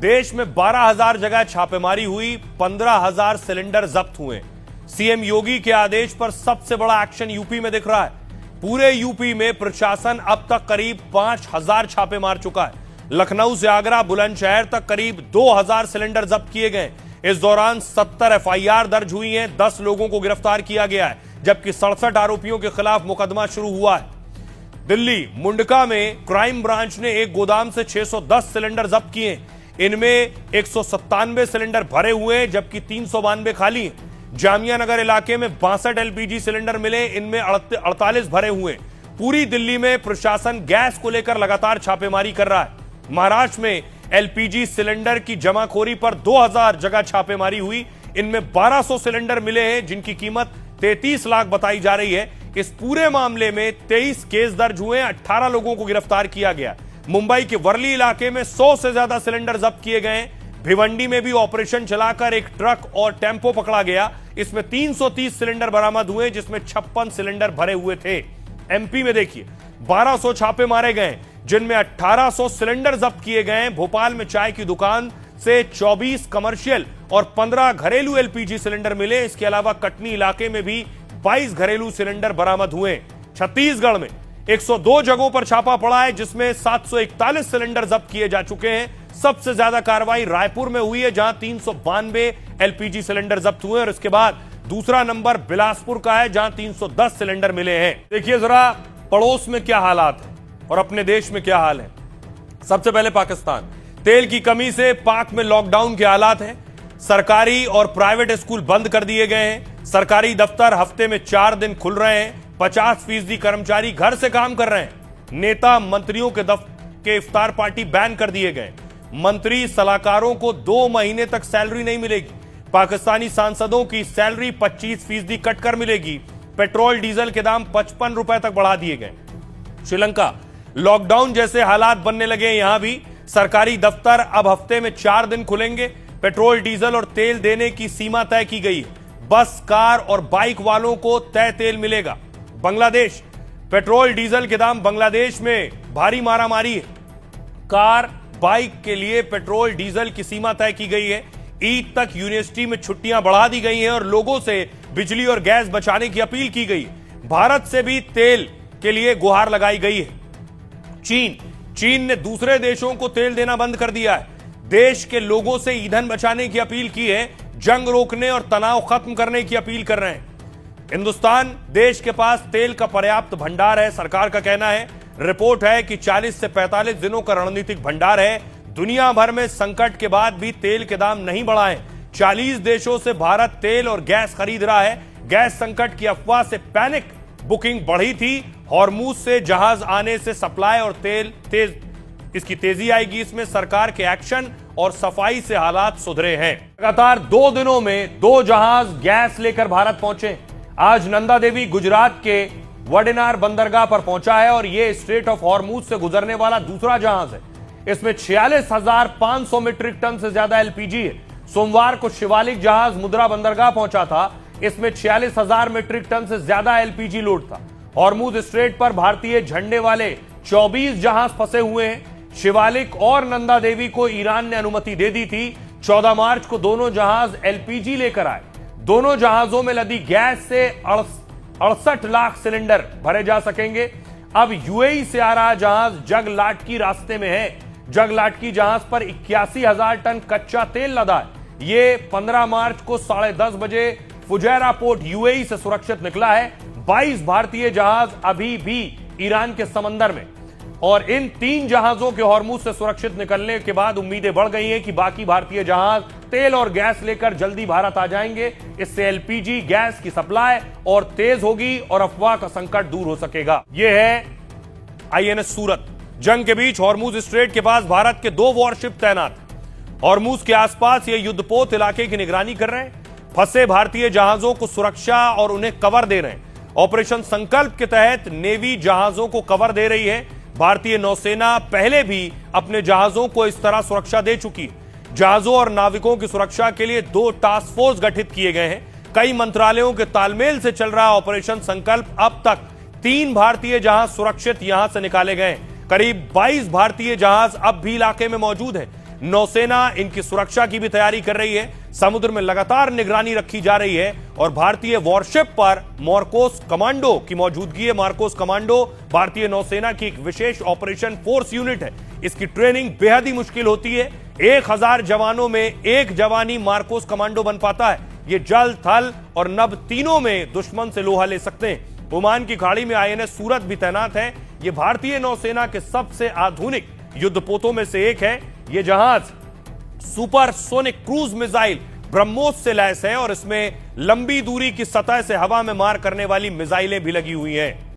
देश में 12,000 जगह छापेमारी हुई, 15,000 सिलेंडर जब्त हुए। सीएम योगी के आदेश पर सबसे बड़ा एक्शन यूपी में दिख रहा है। पूरे यूपी में प्रशासन अब तक करीब 5,000 छापे मार चुका है। लखनऊ से आगरा, बुलंदशहर तक करीब 2,000 सिलेंडर जब्त किए गए। इस दौरान 70 एफआईआर दर्ज हुई हैं, 10 लोगों को गिरफ्तार किया गया है, जबकि 67 आरोपियों के खिलाफ मुकदमा शुरू हुआ है। दिल्ली मुंडका में क्राइम ब्रांच ने एक गोदाम से 610 सिलेंडर जब्त किए। इनमें 197 सिलेंडर भरे हुए हैं, जबकि 392 खाली हैं। जामिया नगर इलाके में 62 एलपीजी सिलेंडर मिले, इनमें 48 भरे हुए। पूरी दिल्ली में प्रशासन गैस को लेकर लगातार छापेमारी कर रहा है। महाराष्ट्र में एलपीजी सिलेंडर की जमाखोरी पर 2,000 जगह छापेमारी हुई। इनमें 1,200 सिलेंडर मिले हैं, जिनकी कीमत 33 लाख बताई जा रही है। इस पूरे मामले में 23 केस दर्ज हुए, 18 लोगों को गिरफ्तार किया गया। मुंबई के वर्ली इलाके में 100 से ज्यादा सिलेंडर जब्त किए गए। भिवंडी में भी ऑपरेशन चलाकर एक ट्रक और टेम्पो पकड़ा गया। इसमें 330 सिलेंडर बरामद हुए, जिसमें 56 सिलेंडर भरे हुए थे। एमपी में देखिए 1200 छापे मारे गए, जिनमें 1800 सिलेंडर जब्त किए गए। भोपाल में चाय की दुकान से 24 कमर्शियल और 15 घरेलू एलपीजी सिलेंडर मिले। इसके अलावा कटनी इलाके में भी 22 घरेलू सिलेंडर बरामद हुए। छत्तीसगढ़ में 102 जगहों पर छापा पड़ा है, जिसमें 741 सिलेंडर जब्त किए जा चुके हैं। सबसे ज्यादा कार्रवाई रायपुर में हुई है, जहां 392 एलपीजी सिलेंडर जब्त हुए, और इसके बाद दूसरा नंबर बिलासपुर का है, जहां 310 सिलेंडर मिले हैं। देखिए जरा पड़ोस में क्या हालात है और अपने देश में क्या हाल है। सबसे पहले पाकिस्तान। तेल की कमी से पाक में लॉकडाउन के हालात हैं। सरकारी और प्राइवेट स्कूल बंद कर दिए गए हैं। सरकारी दफ्तर हफ्ते में 4 दिन खुल रहे हैं। 50% कर्मचारी घर से काम कर रहे हैं। नेता मंत्रियों के इफ्तार पार्टी बैन कर दिए गए। मंत्री सलाहकारों को 2 महीने तक सैलरी नहीं मिलेगी। पाकिस्तानी सांसदों की सैलरी 25% कट कर मिलेगी। पेट्रोल डीजल के दाम 55 रुपए तक बढ़ा दिए गए। श्रीलंका, लॉकडाउन जैसे हालात बनने लगे। यहां भी सरकारी दफ्तर अब हफ्ते में 4 दिन खुलेंगे। पेट्रोल डीजल और तेल देने की सीमा तय की गई है। बस, कार और बाइक वालों को तय तेल मिलेगा। बांग्लादेश, पेट्रोल डीजल के दाम बांग्लादेश में भारी मारामारी है। कार बाइक के लिए पेट्रोल डीजल की सीमा तय की गई है। ईद तक यूनिवर्सिटी में छुट्टियां बढ़ा दी गई हैं और लोगों से बिजली और गैस बचाने की अपील की गई है। भारत से भी तेल के लिए गुहार लगाई गई है। चीन ने दूसरे देशों को तेल देना बंद कर दिया है। देश के लोगों से ईंधन बचाने की अपील की है। जंग रोकने और तनाव खत्म करने की अपील कर रहे हैं। हिंदुस्तान, देश के पास तेल का पर्याप्त भंडार है, सरकार का कहना है। रिपोर्ट है कि 40 से 45 दिनों का रणनीतिक भंडार है। दुनिया भर में संकट के बाद भी तेल के दाम नहीं बढ़ाए। 40 देशों से भारत तेल और गैस खरीद रहा है। गैस संकट की अफवाह से पैनिक बुकिंग बढ़ी थी। हॉर्मूज से जहाज आने से सप्लाई और इसकी तेजी आएगी। इसमें सरकार के एक्शन और सफाई से हालात सुधरे हैं। लगातार 2 दिनों में 2 जहाज गैस लेकर भारत पहुंचे। आज नंदा देवी गुजरात के वडिनार बंदरगाह पर पहुंचा है और यह स्ट्रेट ऑफ हॉर्मूज से गुजरने वाला दूसरा जहाज है। इसमें 46,500 मीट्रिक टन से ज्यादा एलपीजी है। सोमवार को शिवालिक जहाज मुद्रा बंदरगाह पहुंचा था। इसमें 46,000 मीट्रिक टन से ज्यादा एलपीजी लोड था। हॉर्मूज स्ट्रेट पर भारतीय झंडे वाले 24 जहाज फंसे हुए हैं। शिवालिक और नंदा देवी को ईरान ने अनुमति दे दी थी। 14 मार्च को दोनों जहाज एलपीजी लेकर आए। दोनों जहाजों में लदी गैस से 68 लाख सिलेंडर भरे जा सकेंगे। अब यूएई से आ रहा जहाज जगलाटकी रास्ते में है। जगलाटकी जहाज पर 81,000 टन कच्चा तेल लदा है। यह 15 मार्च को 10:30 बजे फुजैरा पोर्ट यूएई से सुरक्षित निकला है। 22 भारतीय जहाज अभी भी ईरान के समंदर में, और इन 3 जहाजों के हॉर्मूज से सुरक्षित निकलने के बाद उम्मीदें बढ़ गई हैं कि बाकी भारतीय जहाज तेल और गैस लेकर जल्दी भारत आ जाएंगे। इससे एलपीजी गैस की सप्लाई और तेज होगी और अफवाह का संकट दूर हो सकेगा। यह है आईएनएस सूरत। जंग के बीच हॉर्मूज स्ट्रेट के पास भारत के 2 वॉरशिप तैनात। हॉर्मूज के आसपास ये युद्धपोत इलाके की निगरानी कर रहे हैं। फंसे भारतीय जहाजों को सुरक्षा और उन्हें कवर दे रहे हैं। ऑपरेशन संकल्प के तहत नेवी जहाजों को कवर दे रही है। भारतीय नौसेना पहले भी अपने जहाजों को इस तरह सुरक्षा दे चुकी है। जहाजों और नाविकों की सुरक्षा के लिए 2 टास्क फोर्स गठित किए गए हैं। कई मंत्रालयों के तालमेल से चल रहा ऑपरेशन संकल्प। अब तक 3 भारतीय जहाज सुरक्षित यहां से निकाले गए। करीब 22 भारतीय जहाज अब भी इलाके में मौजूद हैं। नौसेना इनकी सुरक्षा की भी तैयारी कर रही है। समुद्र में लगातार निगरानी रखी जा रही है और भारतीय वॉरशिप पर मार्कोस कमांडो की मौजूदगी है। मार्कोस कमांडो भारतीय नौसेना की एक विशेष ऑपरेशन फोर्स यूनिट है। इसकी ट्रेनिंग बेहद ही मुश्किल होती है। 1000 जवानों में एक जवान ही मार्कोस कमांडो बन पाता है। ये जल, थल और नभ तीनों में दुश्मन से लोहा ले सकते हैं। ओमान की खाड़ी में आईएनएस सूरत भी तैनात है। ये भारतीय नौसेना के सबसे आधुनिक युद्धपोतों में से एक है। ये जहाज सुपरसोनिक क्रूज मिसाइल ब्रह्मोस से लैस है और इसमें लंबी दूरी की सतह से हवा में मार करने वाली मिसाइलें भी लगी हुई हैं।